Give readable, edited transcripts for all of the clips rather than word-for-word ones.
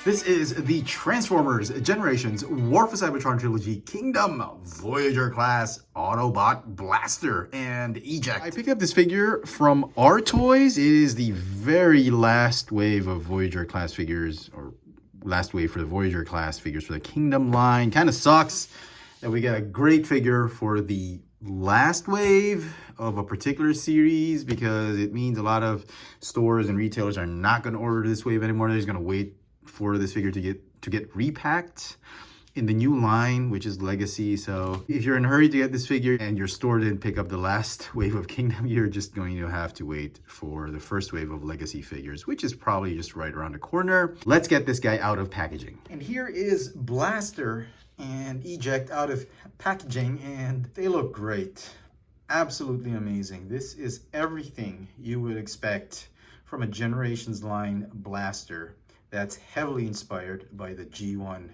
This is the Transformers Generations War for Cybertron Trilogy Kingdom Voyager class Autobot Blaster and Eject. I picked up this figure from our toys. It is the very last wave of Voyager class figures, or last wave for the Voyager class figures for the Kingdom line. Kind of sucks that we get a great figure for the last wave of a particular series, because it means a lot of stores and retailers are not going to order this wave anymore. They're just going to wait for this figure to get repacked in the new line, which is Legacy. So if you're in a hurry to get this figure and your store didn't pick up the last wave of Kingdom, you're just going to have to wait for the first wave of Legacy figures, which is probably just right around the corner. Let's get this guy out of packaging. And here is Blaster and Eject out of packaging, and they look great. Absolutely amazing. This is everything you would expect from a Generations line Blaster that's heavily inspired by the G1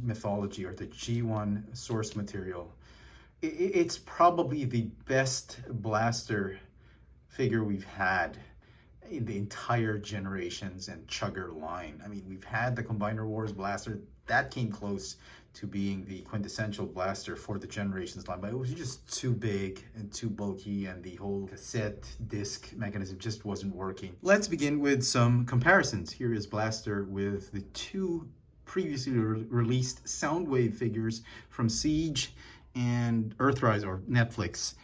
mythology, or the G1 source material. It's probably the best Blaster figure we've had in the entire Generations and Chugger line. I mean, we've had the Combiner Wars Blaster. That came close to being the quintessential Blaster for the Generations line, but it was just too big and too bulky, and the whole cassette disc mechanism just wasn't working. Let's begin with some comparisons. Here is Blaster with the two previously released Soundwave figures from Siege and Earthrise, or Netflix,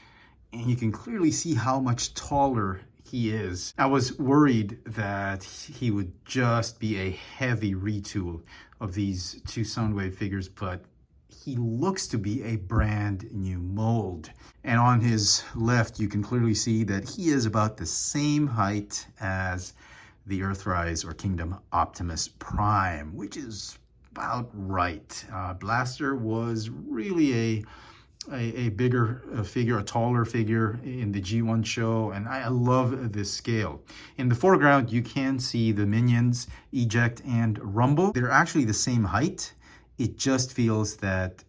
and you can clearly see how much taller he is. I was worried that he would just be a heavy retool of these two Soundwave figures, but he looks to be a brand new mold. And on his left, you can clearly see that he is about the same height as the Earthrise or Kingdom Optimus Prime, which is about right. Blaster was really a bigger figure, a taller figure in the G1 show, and I love this scale. In the foreground, you can see the minions, Eject and Rumble. They're actually the same height. It just feels that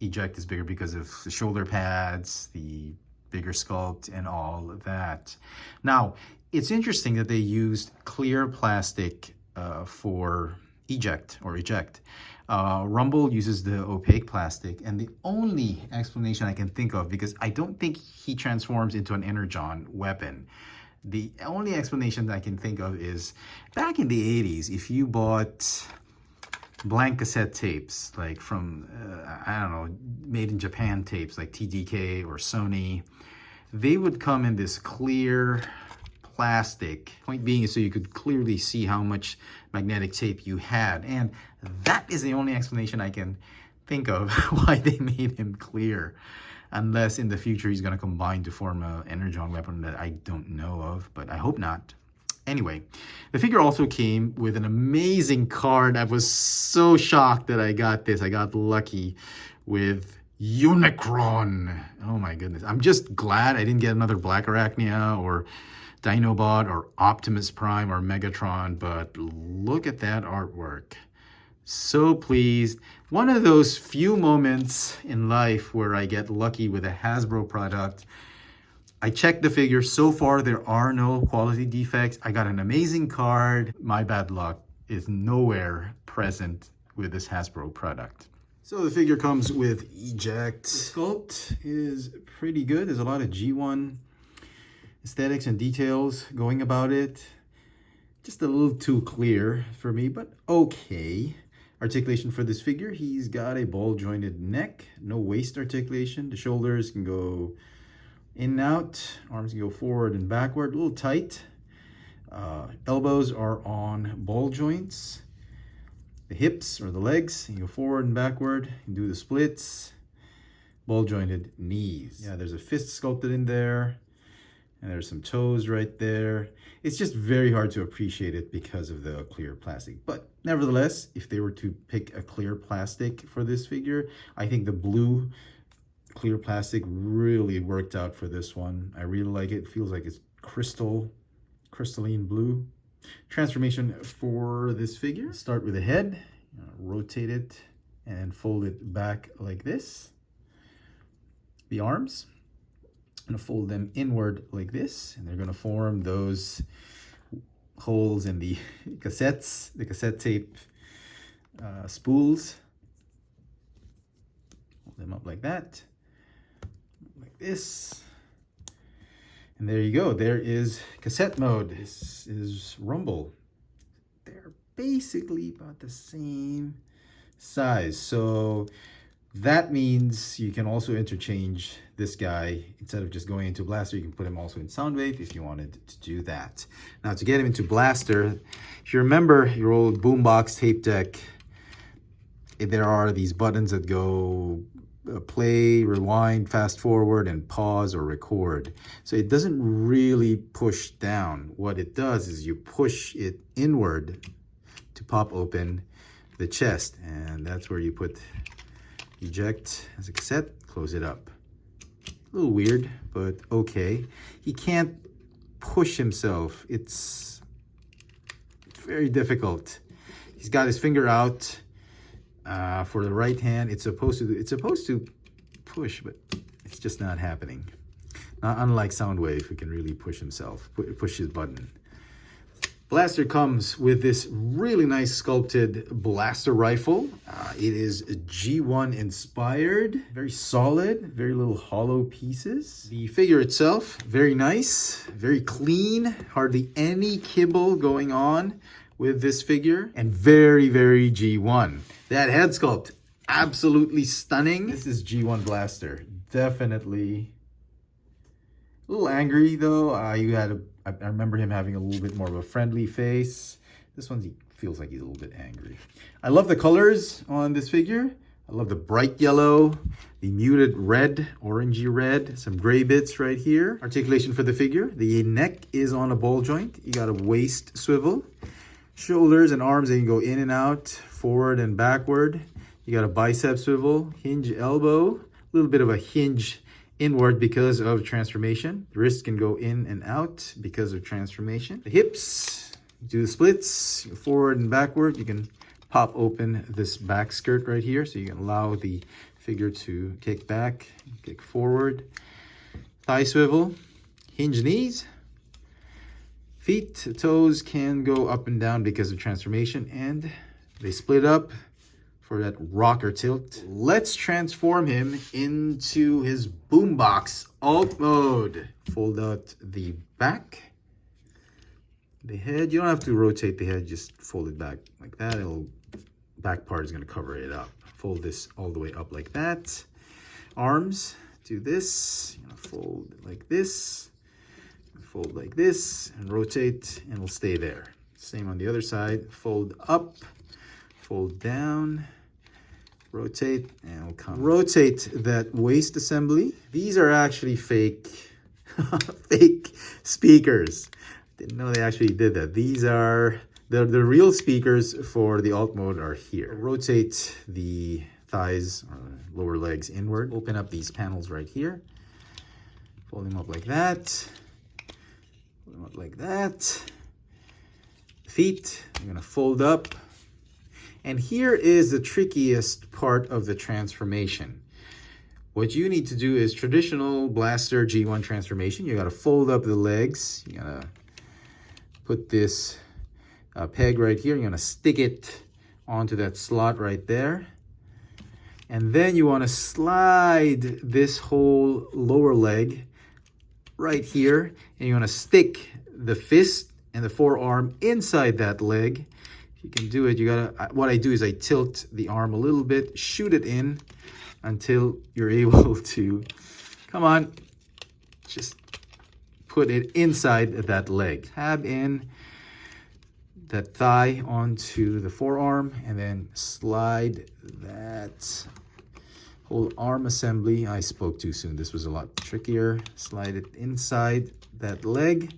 Eject is bigger because of the shoulder pads, the bigger sculpt, and all of that. Now, it's interesting that they used clear plastic for Eject. Rumble uses the opaque plastic, and the only explanation I can think of, because I don't think he transforms into an Energon weapon, the only explanation that I can think of is back in the 80s, if you bought blank cassette tapes, like from, I don't know, made in Japan tapes like TDK or Sony, they would come in this clear plastic. Point being is so you could clearly see how much magnetic tape you had, and that is the only explanation I can think of why they made him clear, unless in the future he's going to combine to form an Energon weapon that I don't know of, but I hope not. Anyway, the figure also came with an amazing card. I was so shocked that I got this. I got lucky with Unicron. Oh my goodness. I'm just glad I didn't get another Black Arachnia or Dinobot or Optimus Prime or Megatron, but look at that artwork. So pleased. One of those few moments in life where I get lucky with a Hasbro product. I checked the figure. So far, there are no quality defects. I got an amazing card. My bad luck is nowhere present with this Hasbro product. So the figure comes with Eject. The sculpt is pretty good. There's a lot of G1 aesthetics and details going about it. Just a little too clear for me, but okay. Articulation for this figure, he's got a ball jointed neck, no waist articulation. The shoulders can go in and out, arms can go forward and backward, a little tight. Elbows are on ball joints. The hips or the legs, you go forward and backward, you can do the splits. Ball jointed knees. Yeah, there's a fist sculpted in there. And there's some toes right there. It's just very hard to appreciate it because of the clear plastic. But nevertheless, if they were to pick a clear plastic for this figure, I think the blue clear plastic really worked out for this one. I really like it. It feels like it's crystalline blue. Transformation for this figure. Start with the head, rotate it, and fold it back like this. The arms. I'm going to fold them inward like this, and they're going to form those holes in the cassettes, the cassette tape spools. Hold them up like that, like this. And there you go. There is cassette mode. This is rumble. They're basically about the same size. So that means you can also interchange this guy. Instead of just going into Blaster, you can put him also in Soundwave if you wanted to do that. Now to get him into Blaster, if you remember your old boombox tape deck, there are these buttons that go play, rewind, fast forward, and pause or record. So it doesn't really push down. What it does is you push it inward to pop open the chest, and that's where you put eject as a cassette, close it up. A little weird, but okay. He can't push himself. It's very difficult. He's got his finger out. For the right hand, it's supposed to push, but it's just not happening. Not unlike Soundwave, who can really push himself, push his button. Blaster comes with this really nice sculpted blaster rifle. It is G1 inspired, very solid, very little hollow pieces. The figure itself, very nice, very clean, hardly any kibble going on with this figure, and very, very G1. That head sculpt, absolutely stunning. This is G1 Blaster, definitely a little angry though. I remember him having a little bit more of a friendly face. This one, he feels like he's a little bit angry. I love the colors on this figure. I love the bright yellow, the muted red, orangey red, some gray bits right here. Articulation for the figure. The neck is on a ball joint. You got a waist swivel. Shoulders and arms, they can go in and out, forward and backward. You got a bicep swivel, hinge elbow, a little bit of a hinge inward because of transformation. The wrist can go in and out because of transformation. The hips, do the splits, forward and backward. You can pop open this back skirt right here, so you can allow the figure to kick back, kick forward. Thigh swivel, hinge knees. Feet, toes can go up and down because of transformation, and they split up for that rocker tilt. Let's transform him into his boombox alt mode. Fold out the back, the head. You don't have to rotate the head, just fold it back like that. Back part is going to cover it up. Fold this all the way up like that. Arms, do this. You're going to fold it like this. Fold like this and rotate, and it'll stay there. Same on the other side. Fold up, fold down, rotate, and it'll come. Rotate that waist assembly. These are actually fake, fake speakers. Didn't know they actually did that. These are the real speakers for the alt mode are here. Rotate the thighs or lower legs inward. Open up these panels right here. Fold them up like that. Like that. Feet, I'm going to fold up. And here is the trickiest part of the transformation. What you need to do is traditional Blaster G1 transformation. You got to fold up the legs. You got to put this peg right here. You're going to stick it onto that slot right there. And then you want to slide this whole lower leg right here, and you want to stick the fist and the forearm inside that leg. If you can do it, you gotta, what I do is I tilt the arm a little bit, shoot it in until you're able to, come on, just put it inside that leg. Tab in that thigh onto the forearm, and then slide that whole arm assembly. I spoke too soon. This was a lot trickier. Slide it inside that leg.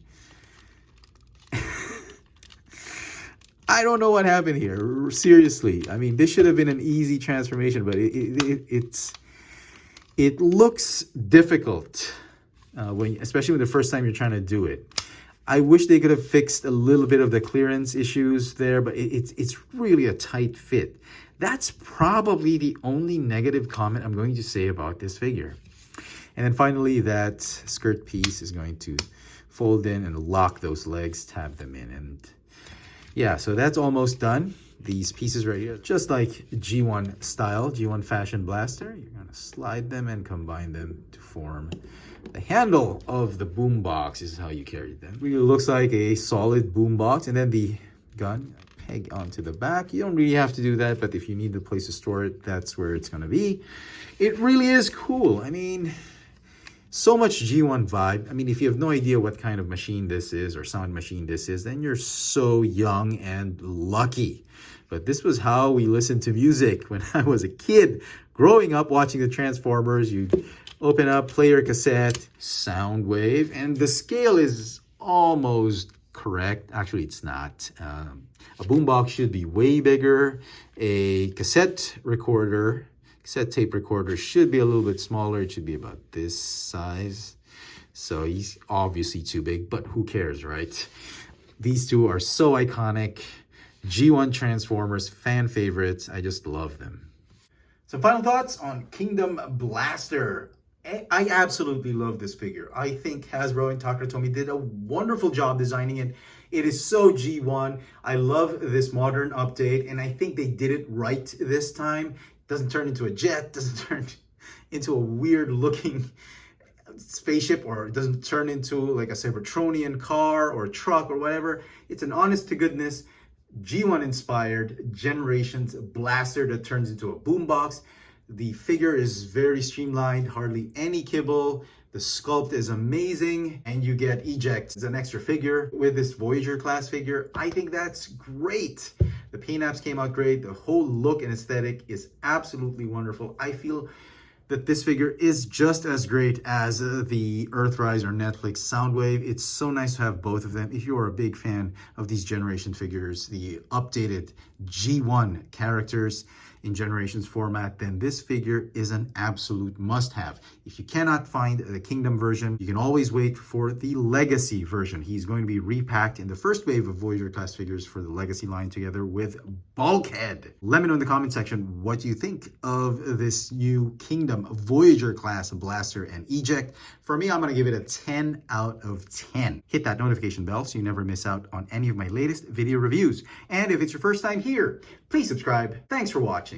I don't know what happened here. Seriously. I mean, this should have been an easy transformation, but it looks difficult, especially when the first time you're trying to do it. I wish they could have fixed a little bit of the clearance issues there, but it's really a tight fit. That's probably the only negative comment I'm going to say about this figure. And then finally, that skirt piece is going to fold in and lock those legs, tab them in, and yeah, so that's almost done. These pieces right here, just like G1 style, G1 Fashion Blaster, you're gonna slide them and combine them to form the handle of the boom box. This is how you carry them. Really looks like a solid boom box, and then the gun peg onto the back. You don't really have to do that, but if you need the place to store it, that's where it's gonna be. It really is cool. I mean, so much G1 vibe. I mean, if you have no idea what kind of machine this is or sound machine this is, then you're so young and lucky. But this was how we listened to music when I was a kid. Growing up watching the Transformers, you'd open up, play your cassette, sound wave, and the scale is almost correct. Actually, it's not. A boombox should be way bigger. A cassette tape recorder should be a little bit smaller. It should be about this size. So he's obviously too big, but who cares, right? These two are so iconic. G1 Transformers, fan favorites. I just love them. Some final thoughts on Kingdom Blaster. I absolutely love this figure. I think Hasbro and Takatomi did a wonderful job designing it. It is so G1. I love this modern update, and I think they did it right this time. It doesn't turn into a jet, doesn't turn into a weird looking spaceship, or it doesn't turn into like a Cybertronian car or truck or whatever. It's an honest to goodness G1 inspired Generations blaster that turns into a boombox. The figure is very streamlined, hardly any kibble. The sculpt is amazing, and you get Eject as an extra figure with this Voyager class figure. I think that's great. The paint apps came out great. The whole look and aesthetic is absolutely wonderful. I feel that this figure is just as great as the Earthrise or Netflix Soundwave. It's so nice to have both of them. If you are a big fan of these Generation figures, the updated G1 characters in Generations format, then this figure is an absolute must-have. If you cannot find the Kingdom version, you can always wait for the Legacy version. He's going to be repacked in the first wave of Voyager class figures for the Legacy line together with Bulkhead. Let me know in the comment section what you think of this new Kingdom Voyager class blaster and Eject. For me, I'm going to give it a 10 out of 10. Hit that notification bell so you never miss out on any of my latest video reviews. And if it's your first time here, please subscribe. Thanks for watching.